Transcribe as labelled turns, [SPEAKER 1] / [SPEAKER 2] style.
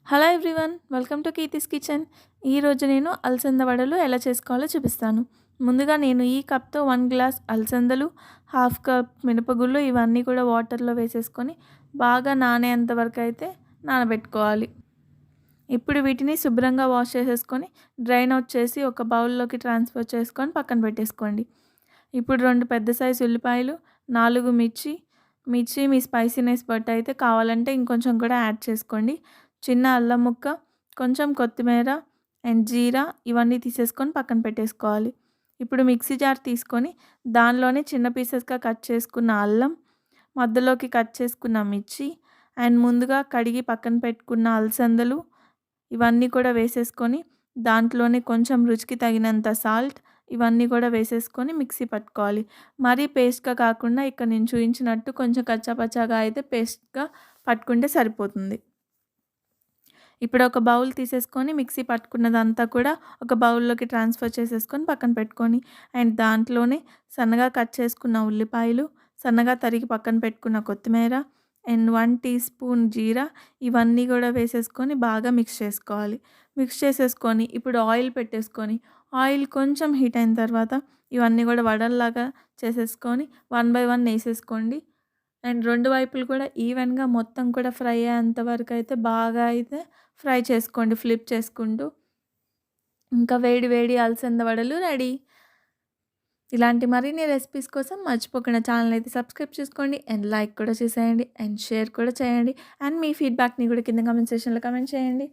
[SPEAKER 1] Hello everyone, welcome to Keerthi's kitchen. ఈరోజు నేను అలసంద వడలు ఎలా చేసుకోవాలో చూపిస్తాను. ముందుగా నేను ఈ కప్తో 1 గ్లాస్ అలసందలు, హాఫ్ కప్ మినపగుళ్ళు ఇవన్నీ కూడా వాటర్లో వేసేసుకొని బాగా నానేంత వరకు అయితే నానబెట్టుకోవాలి. ఇప్పుడు వీటిని శుభ్రంగా వాష్ చేసేసుకొని డ్రైన్ అవుట్ చేసి ఒక బౌల్లోకి ట్రాన్స్ఫర్ చేసుకొని పక్కన పెట్టేసుకోండి. ఇప్పుడు 2 పెద్ద సైజు ఉల్లిపాయలు, 4 మిర్చి మీ స్పైసీనెస్ బట్టి అయితే కావాలంటే ఇంకొంచెం కూడా యాడ్ చేసుకోండి. చిన్న అల్లం ముక్క, కొంచెం కొత్తిమీర అండ్ జీరా ఇవన్నీ తీసేసుకొని పక్కన పెట్టేసుకోవాలి. ఇప్పుడు మిక్సీ జార్ తీసుకొని దానిలోనే చిన్న పీసెస్గా కట్ చేసుకున్న అల్లం, మధ్యలోకి కట్ చేసుకున్న మిర్చి అండ్ ముందుగా కడిగి పక్కన పెట్టుకున్న అలసందలు ఇవన్నీ కూడా వేసేసుకొని దాంట్లోనే కొంచెం రుచికి తగినంత సాల్ట్ ఇవన్నీ కూడా వేసేసుకొని మిక్సీ పట్టుకోవాలి. మరీ పేస్ట్గా కాకుండా ఇక్కడ నేను చూపించినట్టు కొంచెం కచ్చాపచ్చాగా అయితే పేస్ట్గా పట్టుకుంటే సరిపోతుంది. ఇప్పుడు ఒక బౌల్ తీసేసుకొని మిక్సీ పట్టుకున్నదంతా కూడా ఒక బౌల్లోకి ట్రాన్స్ఫర్ చేసేసుకొని పక్కన పెట్టుకొని అండ్ దాంట్లోనే సన్నగా కట్ చేసుకున్న ఉల్లిపాయలు, సన్నగా తరిగి పక్కన పెట్టుకున్న కొత్తిమీర అండ్ 1 టీ స్పూన్ జీరా ఇవన్నీ కూడా వేసేసుకొని బాగా మిక్స్ చేసుకోవాలి. మిక్స్ చేసేసుకొని ఇప్పుడు ఆయిల్ పెట్టేసుకొని ఆయిల్ కొంచెం హీట్ అయిన తర్వాత ఇవన్నీ కూడా వడల్లాగా చేసేసుకొని 1 బై 1 వేసేసుకోండి. అండ్ 2 వైపులు కూడా ఈవెన్‌గా మొత్తం కూడా ఫ్రై అయ్యేంత వరకు అయితే బాగా అయితే ఫ్రై చేసుకోండి ఫ్లిప్ చేసుకుంటూ. ఇంకా వేడి వేడి అలసంద వడలు రెడీ. ఇలాంటి మరిన్ని రెసిపీస్ కోసం మర్చిపోకుండా ఛానల్ అయితే సబ్స్క్రైబ్ చేసుకోండి అండ్ లైక్ కూడా చేసేయండి అండ్ షేర్ కూడా చేయండి. అండ్ మీ ఫీడ్‌బ్యాక్‌ని కూడా కింద కామెంట్ సెక్షన్‌లో కామెంట్ చేయండి.